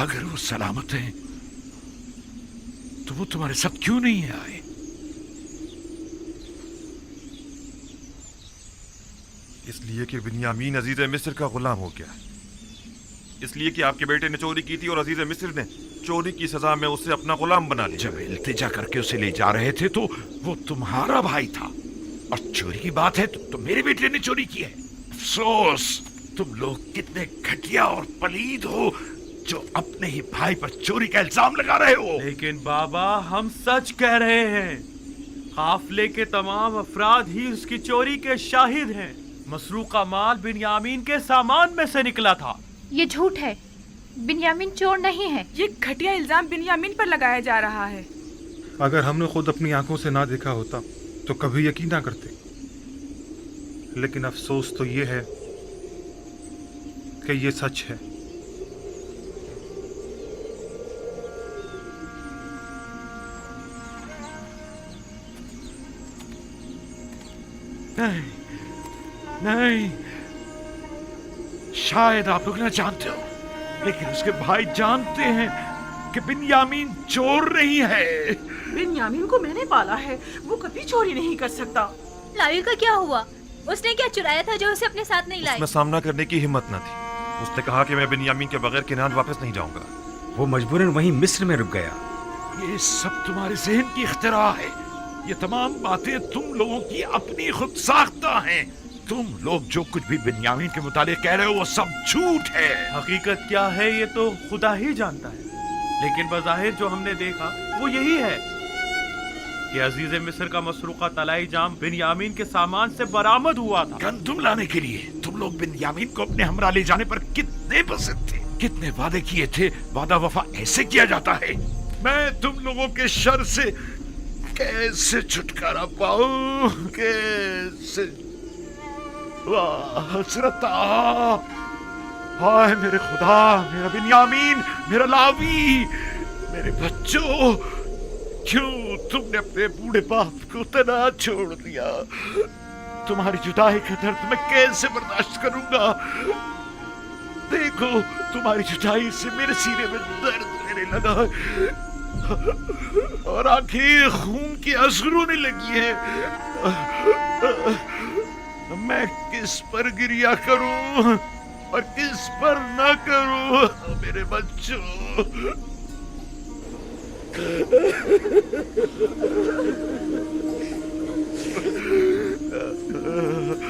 اگر وہ سلامت ہیں تو وہ تمہارے ساتھ کیوں نہیں آئے؟ اس لیے کہ بنیامین عزیز مصر کا غلام ہو گیا، اس لیے کہ آپ کے بیٹے نے چوری کی تھی اور عزیز مصر نے چوری کی سزا میں اسے اپنا غلام بنا لیا۔ جب التجا کر کے اسے لے جا رہے تھے تو وہ تمہارا بھائی تھا، اور چوری کی بات ہے تو میرے بیٹے نے چوری کی ہے۔ افسوس، تم لوگ کتنے گھٹیا اور پلید ہو جو اپنے ہی بھائی پر چوری کا الزام لگا رہے ہو۔ لیکن بابا ہم سچ کہہ رہے ہیں، قافلے کے تمام افراد ہی اس کی چوری کے شاہد ہیں۔ مسروقہ مال بنیامین کے سامان میں سے نکلا تھا۔ یہ جھوٹ ہے، بنیامین چور نہیں ہے۔ یہ گھٹیا الزام بنیامین پر لگایا جا رہا ہے۔ اگر ہم نے خود اپنی آنکھوں سے نہ دیکھا ہوتا تو کبھی یقین نہ کرتے، لیکن افسوس تو یہ ہے کہ یہ سچ ہے۔ نہیں نہیں، شاید آپ لوگ نہ جانتے ہو، لیکن اس کے بھائی جانتے ہیں کہ بنیامین چور نہیں ہے۔ بنیامین کو میں نے پالا ہے، وہ کبھی چوری نہیں کر سکتا۔ لاوی کا کیا ہوا؟ اس نے کیا چرایا تھا جو اسے اپنے ساتھ نہیں اس لائے؟ میں سامنا کرنے کی ہمت نہ تھی۔ اس نے کہا کہ میں بنیامین کے بغیر کنعان واپس نہیں جاؤں گا۔ وہ مجبوراً وہیں مصر میں رک گیا۔ یہ سب تمہارے ذہن کی اختراع ہے، یہ تمام باتیں تم لوگوں کی اپنی خود ساختہ ہیں۔ تم لوگ جو کچھ بھی بنیامین کے متعلق کہہ رہے ہو وہ سب جھوٹ ہے۔ حقیقت کیا ہے یہ تو خدا ہی جانتا ہے، لیکن بظاہر جو ہم نے دیکھا وہ یہی ہے کہ عزیز مصر کا مسروقہ طلائی جام بنیامین کے سامان سے برآمد ہوا تھا۔ گندم لانے کے لیے تم لوگ بنیامین کو اپنے ہمراہ لے جانے پر کتنے پسند تھے، کتنے وعدے کیے تھے۔ وعدہ وفا ایسے کیا جاتا ہے؟ میں تم لوگوں کے شر سے کیسے چھٹکارا پاؤں؟ کیسے؟ واہ حسرت! ہائے میرے خدا، میرا بنیامین، میرا لاوی، میرے بچوں، کیوں تم نے اپنے بوڑھے باپ کو تنہا چھوڑ دیا؟ تمہاری جدائی کا درد میں کیسے برداشت کروں گا؟ دیکھو، تمہاری جدائی سے میرے سینے میں درد ہونے لگا اور آنکھیں خون کی آنسو رونے لگی ہیں۔ میں کس پر گریہ کروں اور کس پر نہ کروں؟ میرے بچوں،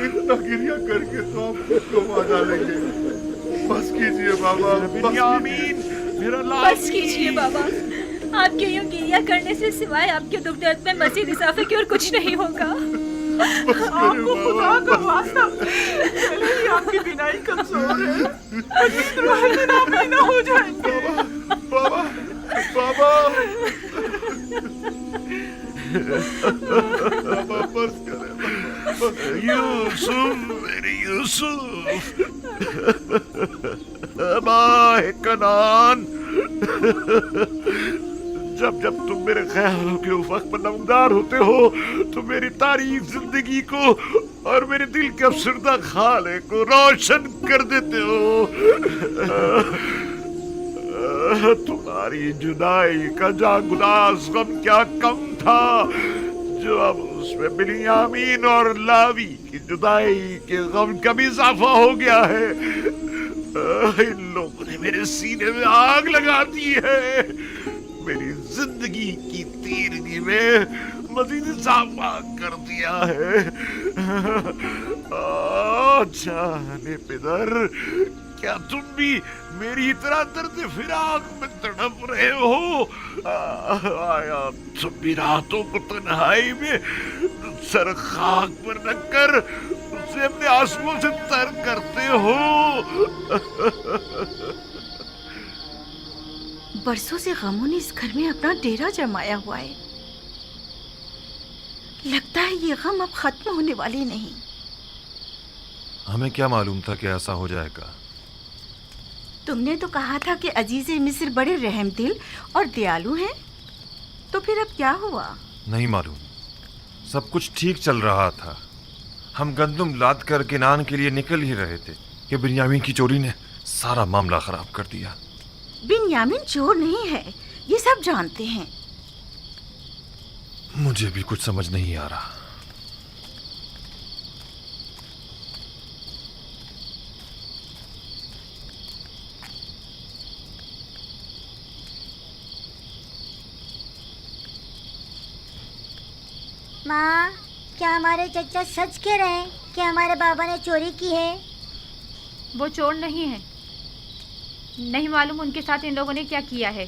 اتنا گریہ کر کے تو آپ خود کو مار ڈالیں گے۔ بس کیجیے بابا، بنیامین، میرا لاوی۔ بس کیجیے بابا، آپ کے یوں گریہ کرنے سے سوائے آپ کے دکھ درد میں مزید اضافے کی اور کچھ نہیں ہوگا۔ آپ کو خدا کا واسطہ، پہلے ہی آپ کی بینائی کمزور ہے، مزید روحانی نابینا ہو جائیں گے۔ بابا بابا بابا بس کرے۔ یوسف، میرے یوسف، ماہ کنعان، جب جب تم میرے خیالوں کے افق پر نمودار ہوتے ہو تو میری تاریک زندگی کو اور میرے دل کے افسردہ خالے کو روشن کر دیتے ہو۔ تمہاری جدائی کا جاگداز غم کیا کم تھا جو اب اس میں بنیامین اور لاوی کی جدائی کے غم کا بھی اضافہ ہو گیا ہے۔ ان لوگوں نے میرے سینے میں آگ لگا دی ہے، میری زندگی کی تیرگی میں مزید اضافہ کر دیا ہے۔ جانے پدر، کیا تم بھی میری طرح درد فراق میں تڑپ رہے ہو؟ آیا تم بھی راتوں کو تنہائی میں سر خاک پر رکھ کر اسے اپنے آنسوؤں سے تر کرتے ہو؟ برسوں سے غموں نے اس گھر میں اپنا ڈیرا جمایا ہوا ہے، لگتا ہے یہ غم اب ختم ہونے والے نہیں۔ ہمیں کیا معلوم تھا کہ ایسا ہو جائے گا؟ تم نے تو کہا تھا کہ عزیز مصر بڑے رحم دل اور دیالو ہیں، تو پھر اب کیا ہوا؟ نہیں معلوم، سب کچھ ٹھیک چل رہا تھا۔ ہم گندم لاد کر کنعان کے لیے نکل ہی رہے تھے کہ بنیامین کی چوری نے سارا معاملہ خراب کر دیا۔ बिन्यामीन चोर नहीं है, ये सब जानते हैं। मुझे भी कुछ समझ नहीं आ रहा। माँ, क्या हमारे चचा सच कह रहे हैं कि हमारे बाबा ने चोरी की है? वो चोर नहीं है। नहीं मालूम उनके साथ इन लोगों ने क्या किया है,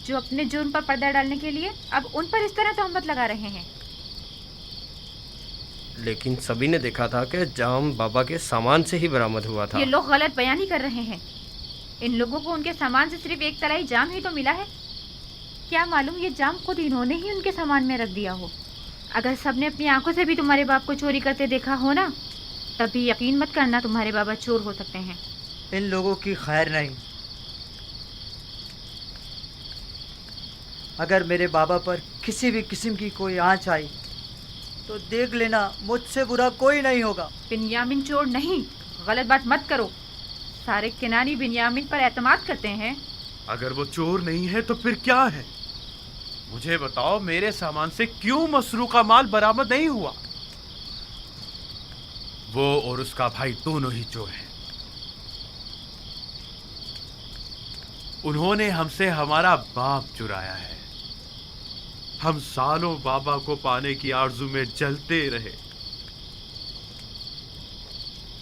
जो अपने जुर्म पर पर्दा डालने के लिए अब उन पर इस तरह तहमत लगा रहे हैं। लेकिन सभी ने देखा था कि जाम बाबा के सामान से ही बरामद हुआ था। ये लोग गलत बयानी कर रहे हैं। इन लोगों को उनके सामान से सिर्फ एक तलाई जाम ही तो मिला है। क्या मालूम ये जाम खुद इन्होंने ही उनके सामान में रख दिया हो। अगर सबने अपनी आंखों से भी तुम्हारे बाप को चोरी करते देखा हो ना, तभी यकीन मत करना तुम्हारे बाबा चोर हो सकते हैं। इन लोगों की खैर नहीं। अगर मेरे बाबा पर किसी भी किस्म की कोई आंच आई तो देख लेना, मुझसे बुरा कोई नहीं होगा। बिन्यामीन चोर नहीं, गलत बात मत करो। सारे किनानी बिन्यामीन पर एतमाद करते हैं। अगर वो चोर नहीं है तो फिर क्या है? मुझे बताओ, मेरे सामान से क्यों मसरूका माल बरामद नहीं हुआ? वो और उसका भाई दोनों ही चोर हैं। उन्होंने हमसे हमारा बाप चुराया है। हम सालों बाबा को पाने की आरजू में जलते रहे।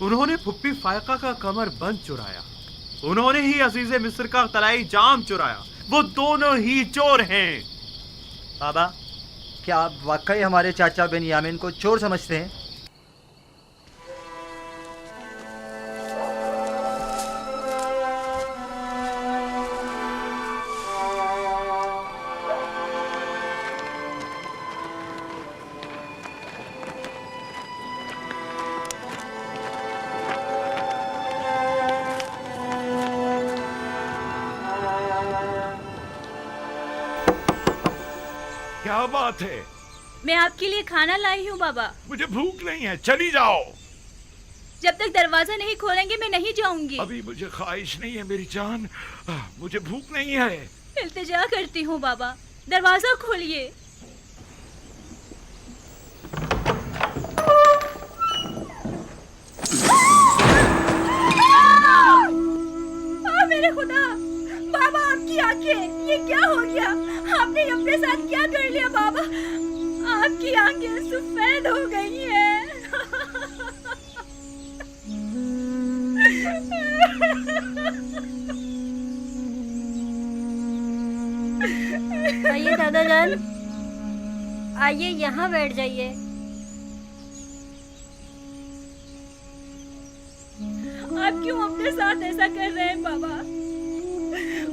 उन्होंने फुप्पी फायका का कमर बंद चुराया। उन्होंने ही अजीज़े मिस्र का तलाई जाम चुराया। वो दोनों ही चोर हैं। बाबा, क्या आप वाकई हमारे चाचा बिन्यामीन को चोर समझते हैं? क्या बात है? मैं आपके लिए खाना लाई हूँ बाबा। मुझे भूख नहीं है, चली जाओ। जब तक दरवाजा नहीं खोलेंगे मैं नहीं जाऊंगी। अभी मुझे ख्वाहिश नहीं है मेरी जान, मुझे भूख नहीं है। इल्तिजा करती हूँ बाबा, दरवाजा खोलिए। मेरे खुदा, बाबा आपकी आंखें, ये क्या हो गया? आपने अपने साथ क्या कर लिया बाबा? आपकी आंखें सफेद हो गई हैं। आइए दादा जान, आइए यहाँ बैठ जाइए। आप क्यों अपने साथ ऐसा कर रहे हैं बाबा?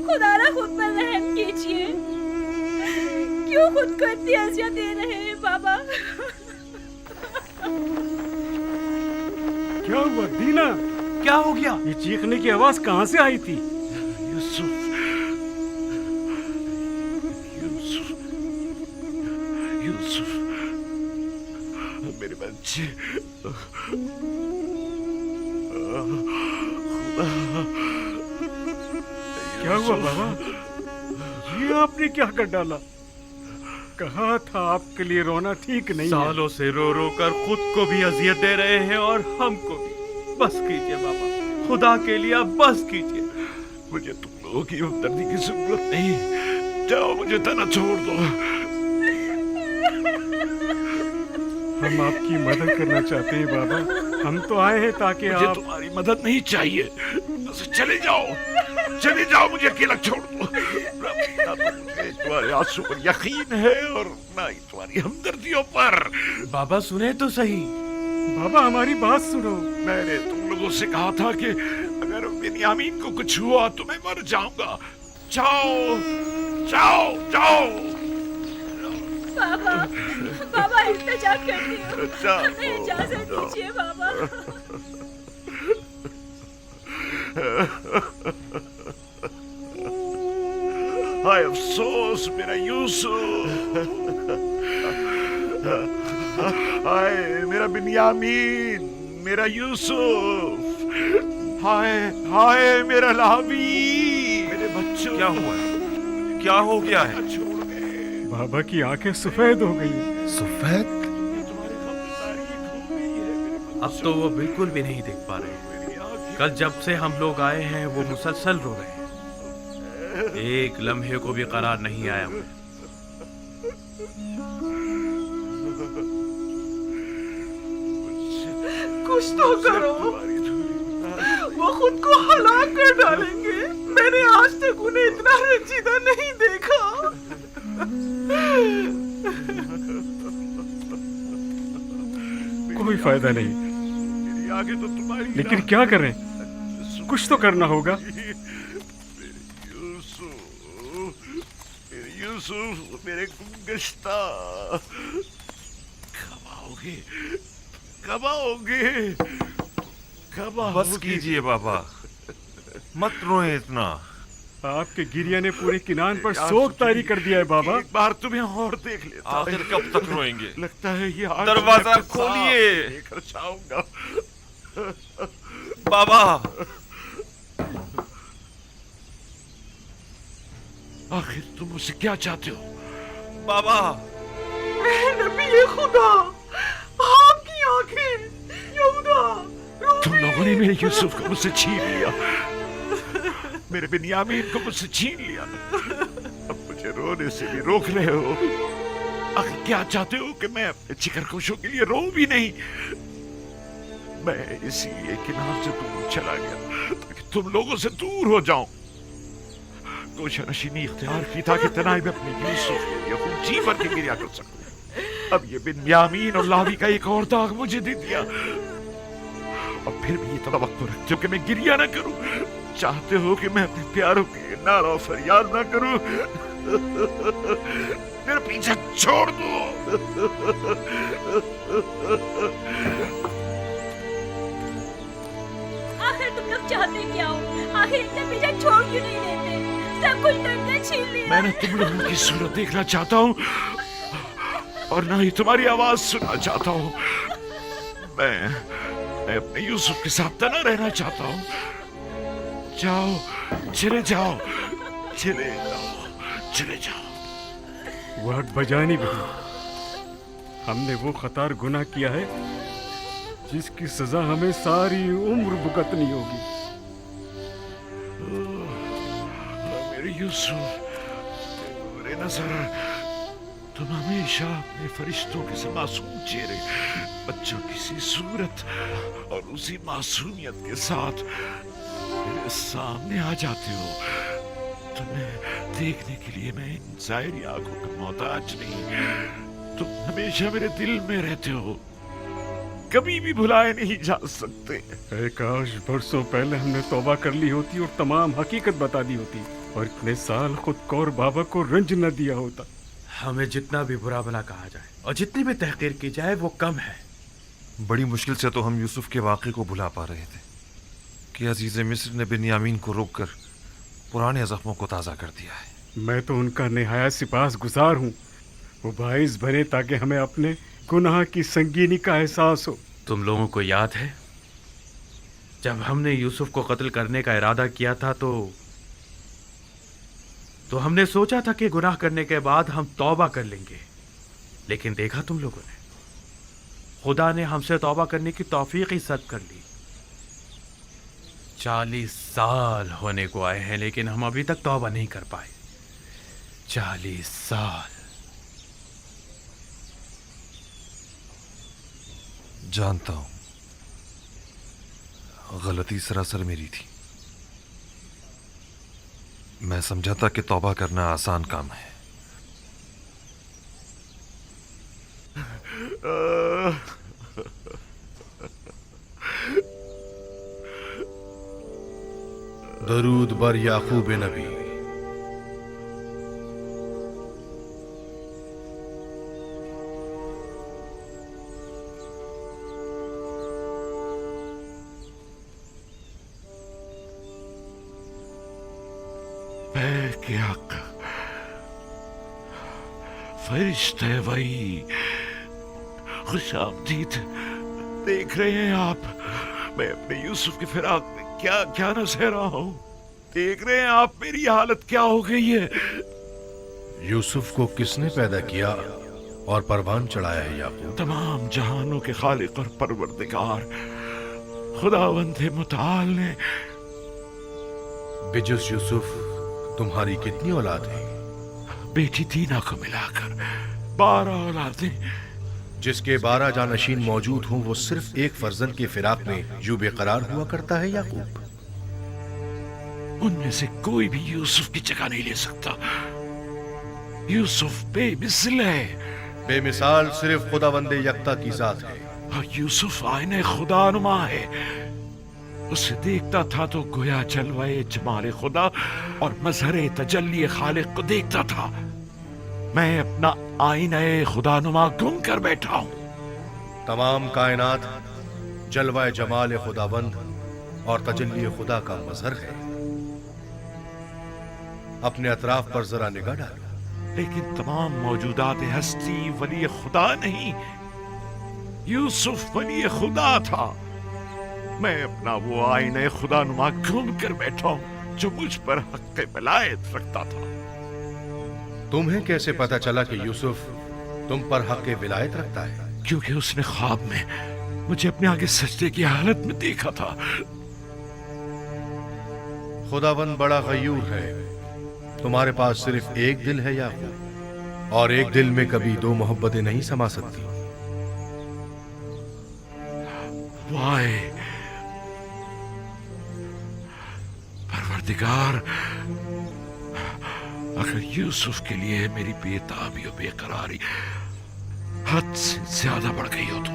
खुदारा खुद पर रहम कीजिए। क्यों खुद को इतनी अज़ियत दे रहे हैं बाबा? क्या हुआ दीना? क्या हो गया? ये चीखने की आवाज कहाँ से आई थी? यूसुफ, यूसुफ, यूसुफ, मेरे बच्चे। क्या हुआ बाबा? ये आपने क्या कर डाला? कहा था आपके लिए रोना ठीक नहीं है। सालों से रो रो कर खुद को भी अजियत दे रहे हैं और हमको भी। बस कीजिए बाबा, खुदा के लिए अब बस कीजिए। मुझे तुम लोगों की हमदर्दी की जरूरत नहीं। जाओ, मुझे तना छोड़ दो। हम आपकी मदद करना चाहते हैं बाबा। हम तो आए हैं ताकि मुझे आप... तुम्हारी मदद नहीं चाहिए। बस चले जाओ, चले जाओ, मुझे अकेला छोड़ दो। ना तो मुझे तुम्हारे आंसू पर यकीन है और ना ही तुम्हारी हमदर्दियों पर। बाबा सुने तो सही। बाबा हमारी बात सुनो। मैंने तुम लोगों से कहा था कि अगर बिन्यामीन को कुछ हुआ तो मैं मर जाऊंगा। जाओ, जाओ, जाओ। बाबा, बाबा इल्तिजा करती हूँ, इजाजत जाओ। दीजिए बाबा। हाय अफसोस मेरा यूसुफ, हाय मेरा बिन्यामीन, मेरा यूसुफ, हाय हाय मेरा लावी, मेरे बच्चे। क्या हुआ है? क्या हो गया है? बाबा की आंखें सफेद हो गई हैं। सफेद? अब तो वो बिल्कुल भी नहीं देख पा रहे। कल जब से हम लोग आए हैं वो मुसलसल रो रहे हैं। एक लम्हे को भी करार नहीं आया। कुछ तो करो, वो खुद को हलाक कर डालेंगे। मैंने आज तक उन्हें इतना रंजीदा नहीं देखा। कोई फायदा नहीं, आगे तो तुम्हारी लेकिन क्या करें, कुछ तो करना होगा। यूसुफ, मेरे गुमगश्ता, कब आओगे? कब आओगे? कब आओगे? बस कीजिए बाबा, मत रोए इतना। आपके गिरिया ने पूरे किनान पर शोक तारी कर दिया है बाबा। एक बार तुम्हें और देख लेता। आखिर कब तक रोएंगे? लगता है ये आज दरवाजा मैं खोलिए। लेकर जाऊंगा। बाबा, आखिर तुम मुझसे क्या चाहते हो? बाबा, नबी खुदा, आपकी आंखें, यहूदा, तुम लोगों ने मेरे यूसुफ को मुझसे छीन लिया, मेरे बिन्यामीन को मुझसे छीन लिया। अब मुझे रोने से भी रोक रहे हो। आखिर क्या चाहते हो कि मैं अपने जिगरगोशों के लिए रो भी नहीं? मैं इसीलिए किनार से दूर चला गया ताकि तुम लोगों से दूर हो जाऊं। गोशा नशीनी इख्तियार की ताकि तनाई में अपने यूसुफ के लिए खून जी भर के गिरिया कर सकूं। अब ये बिन्यामीन और लावी का एक और दाग मुझे दे दिया। और फिर भी ये तवक्को रखते हो कि मैं गिरिया ना करूं? चाहते हो कि मैं अपने प्यारों के नारा फरियाद ना करूं? मेरा पीछा छोड़ दो। आखिर तुम लोग चाहते क्या हो? आखिर इतना पीछा छोड़ क्यों नहीं देते? सब कुछ करके छीन लिया। मैं ना तुम लोगों की सूरत देखना चाहता हूँ और ना ही तुम्हारी आवाज सुनना चाहता हूँ। मैं अपने यूसुफ के साथ तना रहना चाहता हूँ। जाओ, चले जाओ, चले जाओ, चले जाओ। वक्त बजानी बहन, हमने वो खतार गुनाह किया है जिसकी सजा हमें सारी उम्र भुगतनी होगी। मेरे यूसुफ, मेरे नजर, तुम हमेशा अपने फरिश्तों के से मासूम चेहरे, बच्चों की सी सूरत और उसी मासूमियत के साथ मेरे सामने आ जाते हो। तुम्हें देखने के लिए मैं इन ज़ाहिरी आंखों का मोहताज नहीं। तुम हमेशा मेरे दिल में रहते हो, कभी भी भुलाए नहीं जा सकते। काश बरसों पहले हमने तौबा कर ली होती और तमाम हकीकत बता दी होती और इतने साल खुद को और बाबा को रंज न दिया होता। हमें जितना भी बुरा भला कहा जाए और जितनी भी तहकीर की जाए वो कम है। बड़ी मुश्किल से तो हम यूसुफ के वाक़े को भुला पा रहे थे कि अजीज मिस्र ने बिन्यामीन को रोककर पुराने जख्मों को ताज़ा कर दिया है। मैं तो उनका निहायत सिपास गुजार हूँ। वो बाइस बने ताकि हमें अपने गुनाह की संगीनी का एहसास हो। तुम लोगों को याद है जब हमने यूसुफ को कत्ल करने का इरादा किया था तो हमने सोचा था कि गुनाह करने के बाद हम तौबा कर लेंगे, लेकिन देखा तुम लोगों ने, खुदा ने हमसे तौबा करने की तौफीक ही सद कर ली। 40 साल होने को आए हैं लेकिन हम अभी तक तौबा नहीं कर पाए। 40 साल। जानता हूं, गलती सरासर मेरी थी। मैं समझा था कि तौबा करना आसान काम है। दरूद बर याकूब नबी। के हक फरिश्ते वही, खुशामदीद। देख रहे हैं आप, मैं अपने यूसुफ की फिराक में क्या क्या न सह रहा हूं। देख रहे हैं आप मेरी हालत क्या हो गई है। यूसुफ को किसने पैदा किया और परवान चढ़ाया है याकूब? तमाम जहानों के खालिक और परवरदिगार खुदावंद मुताल ने। बिजुस यूसुफ तुम्हारी कितनी औलाद है? बेटी दीना को मिलाकर 12 औलादें। जिसके 12 जानशीन मौजूद हों वो सिर्फ एक फर्जंद के फिराक में यूं बेकरार हुआ करता है याकूब? उनमें से कोई भी यूसुफ की जगह नहीं ले सकता। यूसुफ बेमिसल है। बेमिसाल सिर्फ खुदावंदे यकता की जात है। और यूसुफ आईने खुदानुमा है। उसे देखता था तो गोया जलवाए जमाले खुदा और मजहरे तजल्ली खालिक को देखता था। मैं अपना आईने खुदानुमा गुम कर बैठा हूं। तमाम कायनात जलवाए जमाल खुदावंद और तजल्ली खुदा का मजहर है। अपने अतराफ पर जरा निगाह डालो। लेकिन तमाम मौजूदात हस्ती वली खुदा नहीं, यूसुफ वली खुदा था। मैं अपना वो आईने खुदानुमा गुम कर बैठा हूं जो मुझ पर हक़ विलायत रखता था। तुम्हें कैसे पता चला कि यूसुफ तुम पर हक़ विलायत रखता है? क्योंकि उसने ख्वाब में मुझे अपने आगे सजदे की हालत में देखा था। खुदावंद बड़ा गयूर है। तुम्हारे पास सिर्फ एक दिल है याकूब, और एक दिल में कभी दो मोहब्बतें नहीं समा सकती। वाए परवरदिगार, अगर यूसुफ के लिए मेरी बेताबी और बेकरारी हद से ज्यादा बढ़ गई हो तो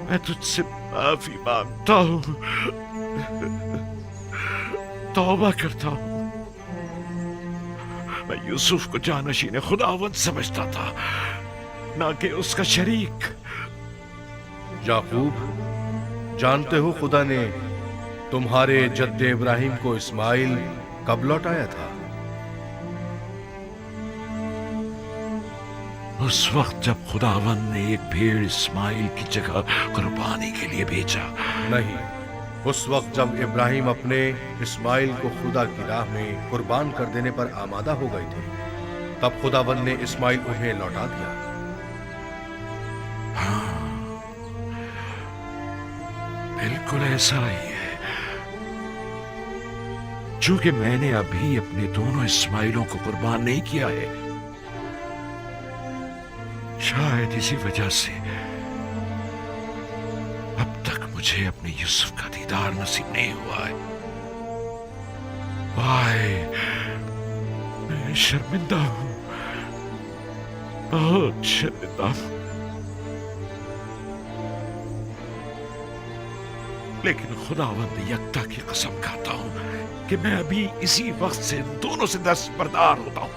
मैं तुझसे माफी मांगता हूं, तौबा करता हूं। मैं यूसुफ को जानशीन खुदावंद समझता था, ना कि उसका शरीक। याकूब, जानते हो खुदा ने तुम्हारे जद्दे इब्राहिम को इस्माइल कब लौटाया था? उस वक्त जब खुदावंद ने एक भेड़ इस्माइल की जगह कुर्बानी के लिए भेजा। नहीं, उस वक्त जब इब्राहिम अपने इस्माइल को खुदा की राह में कुर्बान कर देने पर आमादा हो गए थे, तब खुदावंद ने इस्माइल उन्हें लौटा दिया। हाँ, बिल्कुल ऐसा ही है। चूंकि मैंने अभी अपने दोनों इस्माइलों को कुर्बान नहीं किया है, शायद इसी वजह से अब तक मुझे अपने यूसुफ का दीदार नसीब नहीं हुआ है। वाए, मैं शर्मिंदा हूं, बहुत शर्मिंदा हूं। लेकिन खुदावंद यकता की कसम खाता हूं कि मैं अभी इसी वक्त से दोनों से दस्तबरदार होता हूं,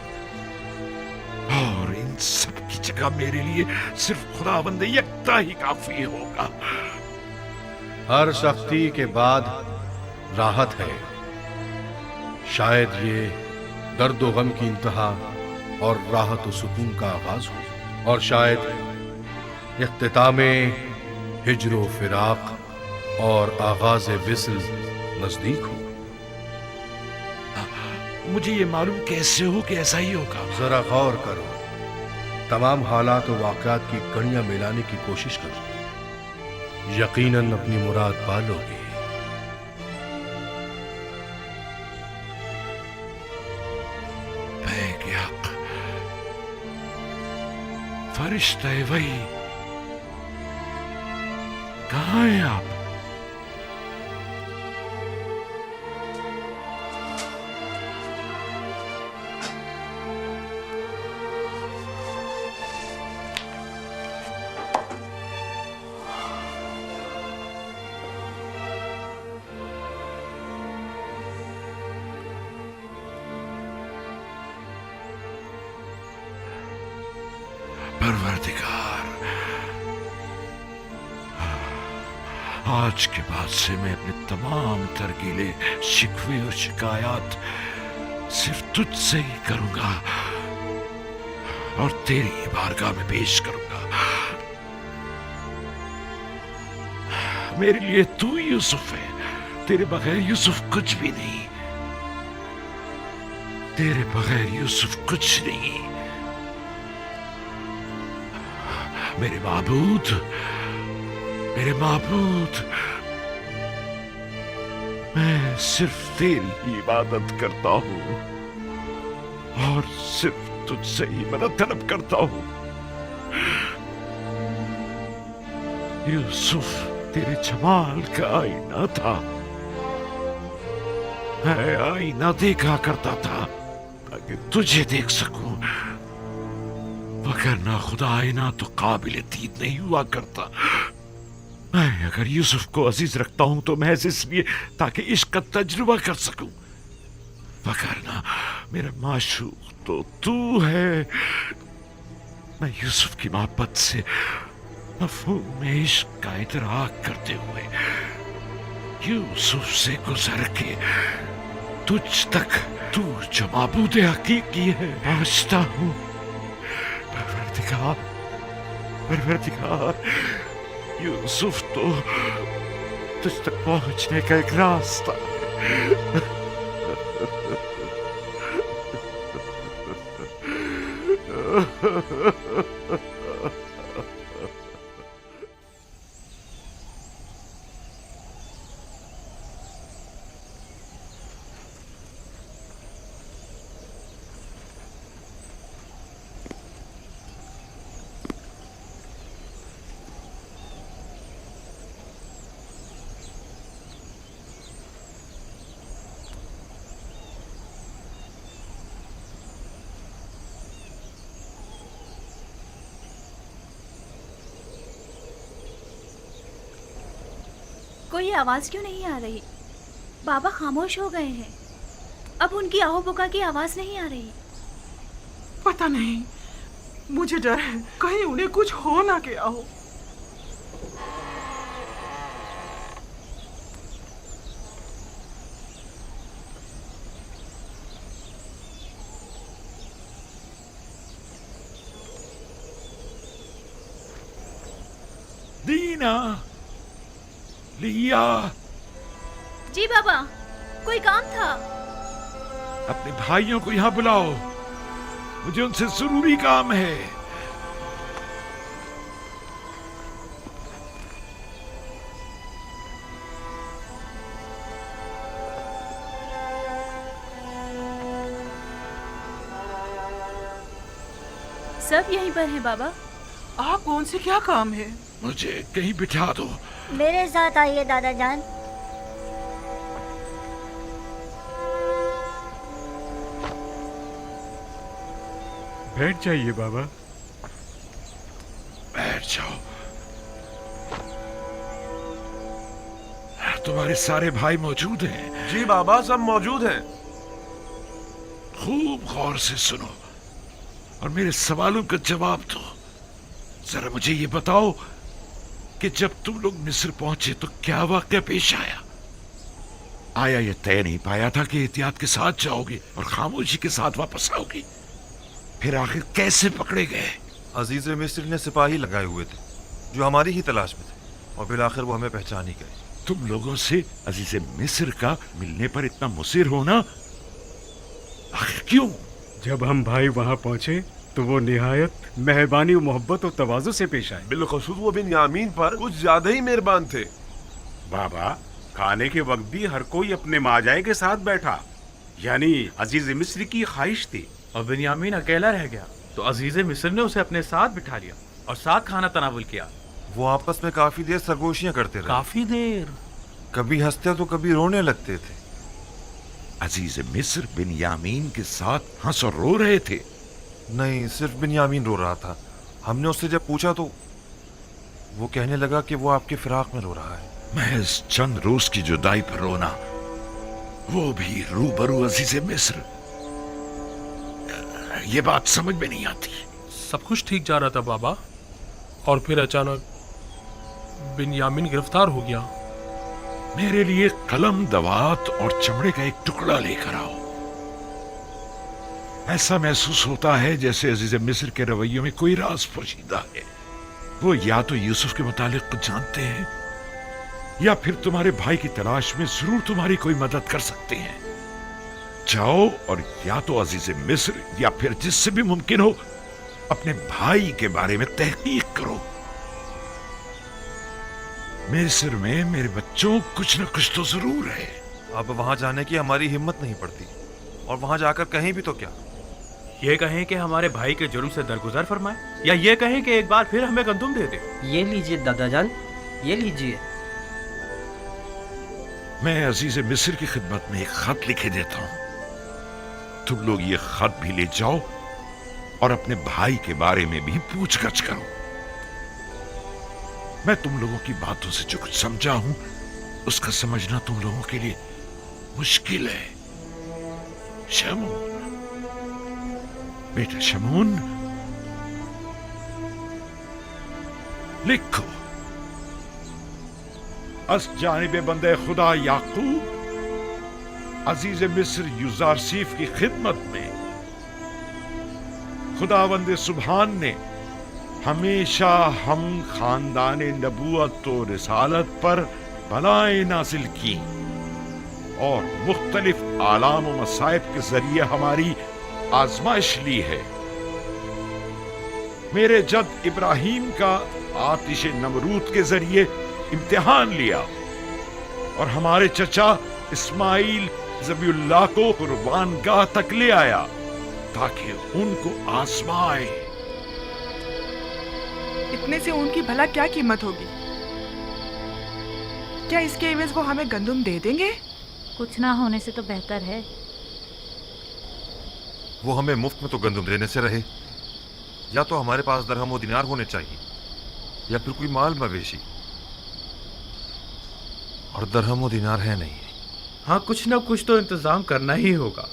और इन सब की जगह मेरे लिए सिर्फ खुदावंद यकता ही काफी होगा। हर सख्ती के बाद राहत है। शायद ये दर्द व गम की इंतहा और राहत व सुकून का आगाज हो, और शायद इख्तितामे हिज्र व फिराक और आगाज विस्ल नजदीक हो। मुझे ये मालूम कैसे हो कि ऐसा ही होगा? जरा गौर करो, तमाम हालात और वाक़यात की कड़ियां मिलाने की कोशिश करो, यकीनन अपनी मुराद पालोगे। बैग-ए-हक, फरिश्ते वही, कहाँ हैं आप? परवरदिगार, आज के बाद से मैं अपने तमाम तरकीले, शिकवे और शिकायत सिर्फ तुझसे ही करूंगा और तेरी ही बारगाह में पेश करूंगा। मेरे लिए तू यूसुफ है, तेरे बगैर यूसुफ कुछ भी नहीं। तेरे बगैर यूसुफ कुछ नहीं। मेरे माबूद, मेरे माबूद, मैं सिर्फ तेरी ही इबादत करता हूँ और सिर्फ तुझसे ही मदद तलब करता हूँ। यूसुफ तेरे जमाल का आईना था। मैं आईना देखा करता था ताकि तुझे देख सकूं, वरना खुदा आईना तो काबिल दीद नहीं हुआ करता। मैं अगर यूसुफ को अजीज रखता हूं तो महज इसलिए ताकि इश्क का तजुर्बा कर सकूं, वरना मेरा माशूक तो तू है। मैं यूसुफ की मोहब्बत से मफहूम में इश्क का इदराक करते हुए यूसुफ से गुजर के तुझ तक, तू जो माबूद हकीकी है, पहुंचता हूं। परवरदिगार, परवरदिगार, यूसुफ तो तुझ तक पहुंचने का एक रास्ता है। कोई आवाज क्यों नहीं आ रही? बाबा खामोश हो गए हैं। अब उनकी आहो पुका की आवाज नहीं आ रही। पता नहीं, मुझे डर है कहीं उन्हें कुछ हो ना गया हो। दीना, लिया। जी बाबा, कोई काम था? अपने भाइयों को यहाँ बुलाओ, मुझे उनसे जरूरी काम है। सब यहीं पर हैं बाबा। आप कौन से क्या काम है? मुझे कहीं बिठा दो। मेरे साथ आइए दादा जान। बैठ जाइए बाबा। बैठ जाओ। तुम्हारे सारे भाई मौजूद हैं? जी बाबा, सब मौजूद हैं। खूब गौर से सुनो और मेरे सवालों का जवाब दो। जरा मुझे ये बताओ कि जब तुम लोग मिस्र पहुंचे तो क्या वाकया पेश आया? आया ये तय नहीं पाया था कि एहतियात के साथ जाओगे और खामोशी के साथ वापस आओगे? फिर आखिर कैसे पकड़े गए? अजीज मिस्र ने सिपाही लगाए हुए थे जो हमारी ही तलाश में थे और फिर आखिर वो हमें पहचान ही गए। तुम लोगों से अजीज मिस्र का मिलने पर इतना मुसिर होना आखिर क्यों? जब हम भाई वहां पहुंचे तो वो निहायत मेहरबानी और मोहब्बत और तवाज़ु से पेश आए। बिलखुसूस वो बिन्यामीन पर कुछ ज्यादा ही मेहरबान थे। बाबा, खाने के वक्त भी हर कोई अपने माजाए के साथ बैठा, यानी अजीज मिस्र की ख्वाहिश थी। और बिन्यामीन अकेला रह गया तो अजीज मिस्र ने उसे अपने साथ बिठा लिया और साथ खाना तनावुल किया। वो आपस में काफी देर सरगोशियां करते रहे। काफी देर? कभी हंसते तो कभी रोने लगते थे। अजीज मिस्र बिन्यामीन के साथ हंस और रो रहे थे? नहीं, सिर्फ बिन्यामीन रो रहा था। हमने उससे जब पूछा तो वो कहने लगा कि वो आपके फिराक में रो रहा है। महज चंद रोज की जुदाई पर रोना, वो भी रूबरू अजीज मिस्र। ये बात समझ में नहीं आती। सब कुछ ठीक जा रहा था बाबा, और फिर अचानक बिन्यामीन गिरफ्तार हो गया। मेरे लिए कलम, दवात और चमड़े का एक टुकड़ा लेकर आओ। ऐसा महसूस होता है जैसे अजीज मिस्र के रवैयों में कोई राज पोशीदा है। वो या तो यूसुफ के मुतालिक कुछ जानते हैं या फिर तुम्हारे भाई की तलाश में जरूर तुम्हारी कोई मदद कर सकते हैं। जाओ और या तो अजीज मिस्र या फिर जिससे भी मुमकिन हो अपने भाई के बारे में तहकीक करो। मिस्र में मेरे बच्चों कुछ न कुछ तो जरूर है। अब वहां जाने की हमारी हिम्मत नहीं पड़ती, और वहां जाकर कहीं भी तो क्या, ये कहें कि हमारे भाई के जुर्म से दरगुजर फरमाए, या ये कहें कि एक बार फिर हमें गंदुम दे दे। ये लीजिए दादा जान, ये लीजिए। मैं अजीज मिस्र की खिदमत में एक खत लिखे देता हूं। तुम लोग ये खत भी ले जाओ और अपने भाई के बारे में भी पूछगछ करो। मैं तुम लोगों की बातों से जो कुछ समझा हूं उसका समझना तुम लोगों के लिए मुश्किल है। शमून, बेटा शमून, लिखो। अस जानिब बंदे खुदा याकूब अजीज मिस्र युजारसीफ की खिदमत में खुदावंद सुबहान ने हमेशा हम खानदान नबूवत और रिसालत पर बलाएं नाजिल की और मुख्तलिफ आलाम व मसाइब के जरिए हमारी आजमाइश ली है। मेरे जद इब्राहिम का आतिश नमरूद के जरिए इम्तिहान लिया और हमारे चचा इस्माइल ज़बीउल्लाह को कुर्बानगाह तक ले आया ताकि उनको आजमाए। इतने से उनकी भला क्या कीमत होगी? क्या इसके एवज वो हमें गंदुम दे देंगे? कुछ ना होने से तो बेहतर है। वो हमें मुफ्त में तो गंदुम देने से रहे, या तो हमारे पास दरहम व दिनार होने चाहिए या फिर कोई माल मवेशी, और दरहम व दिनार है नहीं। हाँ, कुछ ना कुछ तो इंतजाम करना ही होगा।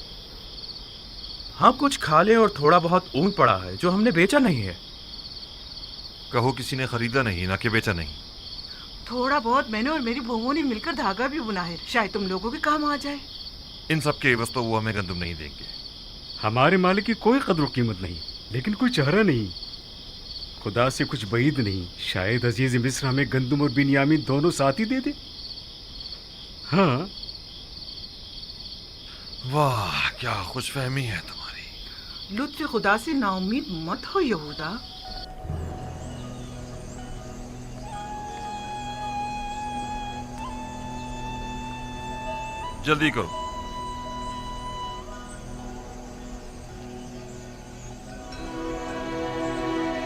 हाँ, कुछ खा ले और थोड़ा बहुत ऊन पड़ा है जो हमने बेचा नहीं है। कहो किसी ने खरीदा नहीं, ना कि बेचा नहीं। थोड़ा बहुत मैंने और मेरी बहुओं ने मिलकर धागा भी बुना है, शायद तुम लोगों के काम आ जाए। इन सब के एवज तो वो हमें गंदुम नहीं देंगे। हमारे माल की कोई कद्र कीमत नहीं, लेकिन कोई चेहरा नहीं, खुदा से कुछ बईद नहीं। शायद अजीज मिस्र हमें गंदुम और बिन्यामीन दोनों साथ ही दे दे। हाँ, वाह क्या खुशफहमी है तुम्हारी। लुत्फ खुदा से नाउम्मीद मत हो यहूदा। जल्दी करो।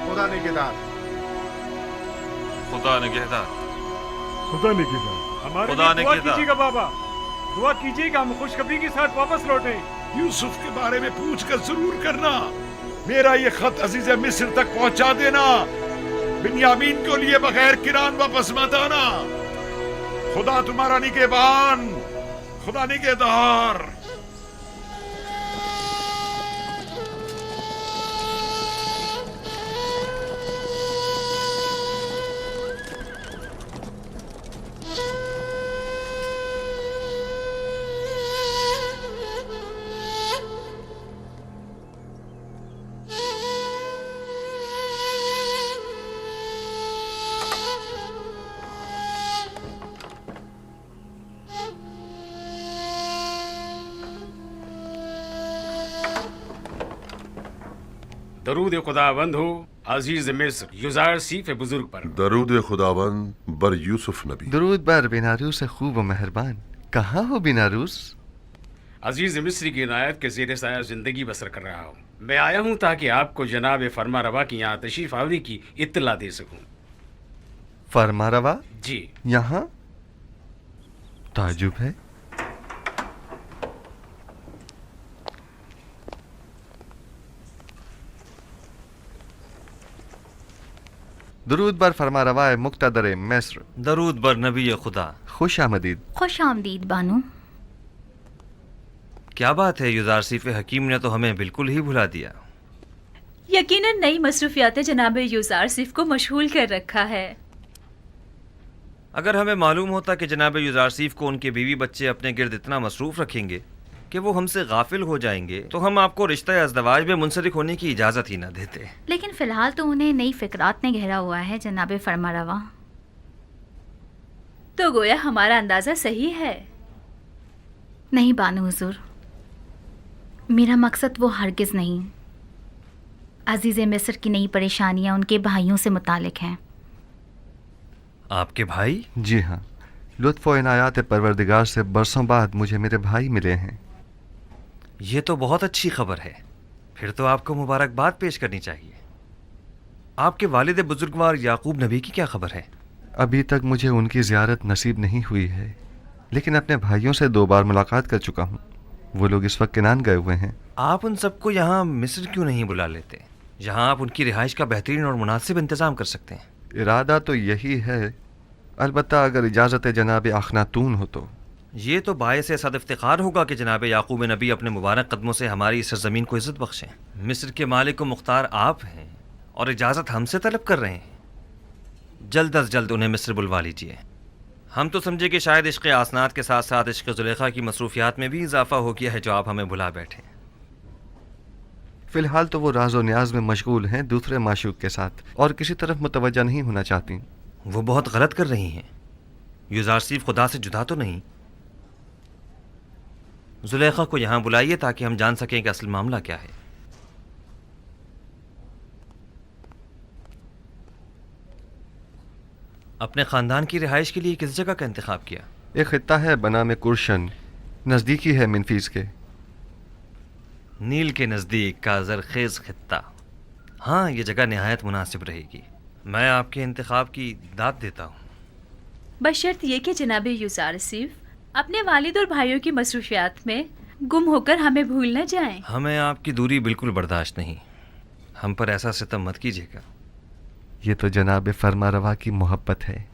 खुदा निगहदार, खुदा निगहदार, खुदा ने किया। हमारे खुदा लिए ने दुआ किया। कीजिएगा बाबा, दुआ कीजिएगा हम खुशखबरी के साथ वापस लौटें। यूसुफ के बारे में पूछकर जरूर करना। मेरा ये खत अजीज मिस्र तक पहुंचा देना। बिन्यामीन को लिए बगैर किरान वापस मत आना। खुदा तुम्हारा निगहबान, खुदा निगहदार। दरूद खुदावंद हो अजीज मिस्र युजारसीफ बुजुर्ग पर। दरूद खुदावंद बर यूसुफ नबी। दरूद बर बिनारूस खूब व मेहरबान। कहाँ हो बिनारूस? अजीज मिस्र की इनायत के ज़ेर साया जिंदगी बसर कर रहा हूँ। मैं आया हूँ ताकि आपको जनाब फरमा रवा की यहाँ तशरीफ आवरी की इत्तला दे सकूँ। फरमा रवा जी, यहाँ ताजुब है। दरूद बर फरमा रवाए मुक्तदर मिस्र। दरूद बर नबी खुदा। खुश आमदीद। खुश आमदीद बानो। क्या बात है, युजारसीफ हकीम ने तो हमें बिल्कुल ही भुला दिया। यकीनन नई मसरूफियातें जनाब युजारसीफ को मशगूल कर रखा है। अगर हमें मालूम होता कि जनाब युजारसीफ को उनके बीवी बच्चे अपने गिर्द इतना मसरूफ रखेंगे कि वो हमसे गाफिल हो जाएंगे तो हम आपको रिश्ता अज़दवाज में मुंसलिक होने की इजाज़त ही ना देते। लेकिन फ़िलहाल तो उन्हें नई फ़िक्रात ने घेरा हुआ है जनाब फरमा रवा। तो गोया हमारा अंदाज़ा सही है। नहीं बानो हुजूर, मेरा मकसद वो हरगिज़ नहीं। अजीज़ मिस्र की नई परेशानियां उनके भाइयों से मुतालिक हैं। आपके भाई? जी हाँ, लुत्फ़ व इनायात परवरदिगार से बरसों बाद मुझे मेरे भाई मिले हैं। ये तो बहुत अच्छी खबर है। फिर तो आपको मुबारकबाद पेश करनी चाहिए। आपके वालिद बुजुर्गवार याकूब नबी की क्या खबर है? अभी तक मुझे उनकी ज़ियारत नसीब नहीं हुई है, लेकिन अपने भाइयों से 2 बार मुलाकात कर चुका हूँ। वो लोग इस वक्त किनान गए हुए हैं। आप उन सबको यहाँ मिस्र क्यों नहीं बुला लेते? यहाँ आप उनकी रिहाइश का बेहतरीन और मुनासिब इंतज़ाम कर सकते हैं। इरादा तो यही है, अलबत्ता अगर इजाज़त जनाब अखनातून हो तो। ये तो बायस सद इफ्तिखार होगा कि जनाब याकूब नबी अपने मुबारक कदमों से हमारी इस ज़मीन को इज़्ज़त बख्शें। मिस्र के मालिक व मुख्तार आप हैं और इजाज़त हमसे तलब कर रहे हैं। जल्द अज जल्द उन्हें मिस्र बुलवा लीजिए। हम तो समझे कि शायद इश्क़ आसनात के साथ साथ इश्क़ ज़ुलेखा की मसरूफियात में भी इजाफ़ा हो गया है जो आप हमें बुला बैठे। फ़िलहाल तो वो राज व न्याज में मशगूल हैं दूसरे माशूक के साथ, और किसी तरफ मुतवज्जा नहीं होना चाहती। वो बहुत गलत कर रही हैं। यूज़ारसीफ खुदा से जुदा तो नहीं? ज़ुलेखा को यहाँ बुलाइए ताकि हम जान सकें कि असल मामला क्या है। अपने ख़ानदान की रिहाइश के लिए किस जगह का इंतखाब किया? एक खित्ता है बना में कुर्शन, नज़दीकी है मिनफीस के। नील के नज़दीक का ज़रखेज़ खित्ता। हाँ, ये जगह नहायत मुनासिब रहेगी। मैं आपके इंतखाब की दाद देता हूँ, बशर्त ये कि जनाब यूज़ारसीफ अपने वालिद और भाइयों की मसरूफियात में गुम होकर हमें भूल न जाएं। हमें आपकी दूरी बिल्कुल बर्दाश्त नहीं। हम पर ऐसा सितम मत कीजिएगा। ये तो जनाब फरमारवा की मोहब्बत है।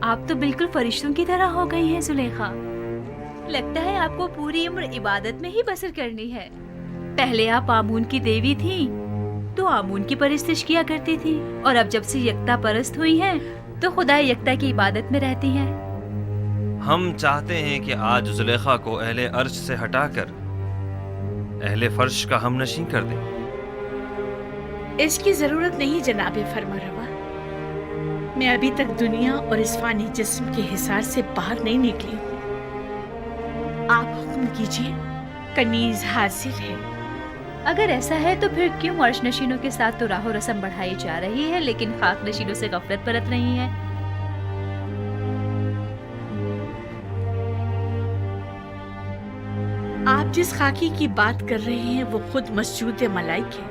आप तो बिल्कुल फरिश्तों की तरह हो गई हैं ज़ुलेखा। लगता है आपको पूरी उम्र इबादत में ही बसर करनी है। पहले आप आमून की देवी थी तो आमून की परस्तिश किया करती थी, और अब जब से यकता परस्त हुई हैं तो खुदा यकता की इबादत में रहती हैं। हम चाहते हैं कि आज ज़ुलेखा को अहले अर्श से हटाकर अहले फर्श का हमनशीं कर दें। इसकी जरूरत नहीं जनाब फरमारवा। मैं अभी तक दुनिया और इस फानी जिस्म के हिसार से बाहर नहीं निकली हूँ। आप हुक्म कीजिए, कनीज हासिल है। अगर ऐसा है तो फिर क्यों अर्श नशीनों के साथ तो राहो रस्म बढ़ाई जा रही है, लेकिन खाक नशीनों से गफलत बरत रही है? आप जिस खाकी की बात कर रहे हैं वो खुद मस्जूद मलाइक है।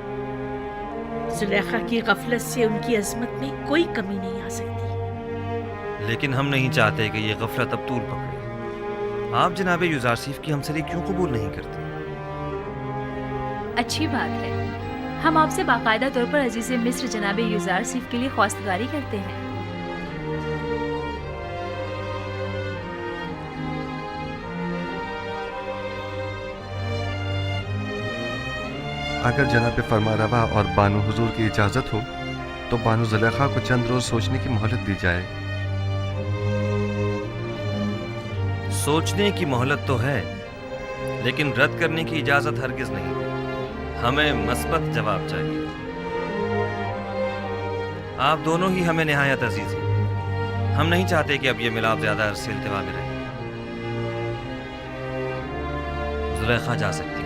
ज़ुलेखा की गफलत से उनकी अजमत में कोई कमी नहीं आ सकती। लेकिन हम नहीं चाहते कि ये गफलत अब तूल पकड़े। आप जनाब यूज़ारसीफ की हमसरी क्यों कबूल नहीं करते? अच्छी बात है। हम आपसे बाकायदा तौर पर अजीज़ मिस्र जनाब यूज़ारसीफ के लिए ख्वास्तगारी करते हैं। अगर जनाब फरमारवा और बानो हुजूर की इजाज़त हो तो बानो ज़ुलेखा को चंद रोज़ सोचने की मोहलत दी जाए। सोचने की मोहलत तो है, लेकिन रद्द करने की इजाज़त हरगिज़ नहीं। हमें मस्बत जवाब चाहिए। आप दोनों ही हमें निहायत अजीज़ हैं। हम नहीं चाहते कि अब ये मिलाप ज़्यादा अरसे इल्तिवा में रहे। ज़ुलेखा जा सकती है।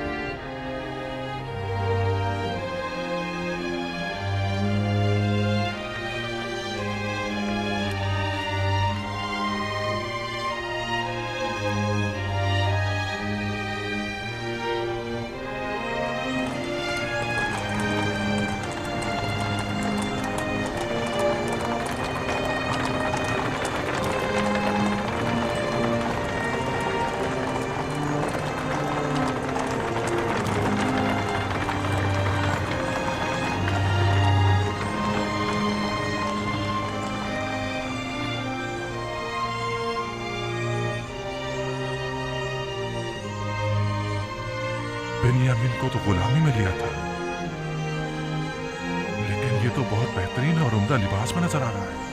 बेनियामिन को तो गुलामी में लिया था, लेकिन ये तो बहुत बेहतरीन और उम्दा लिबास में नजर आ रहा है।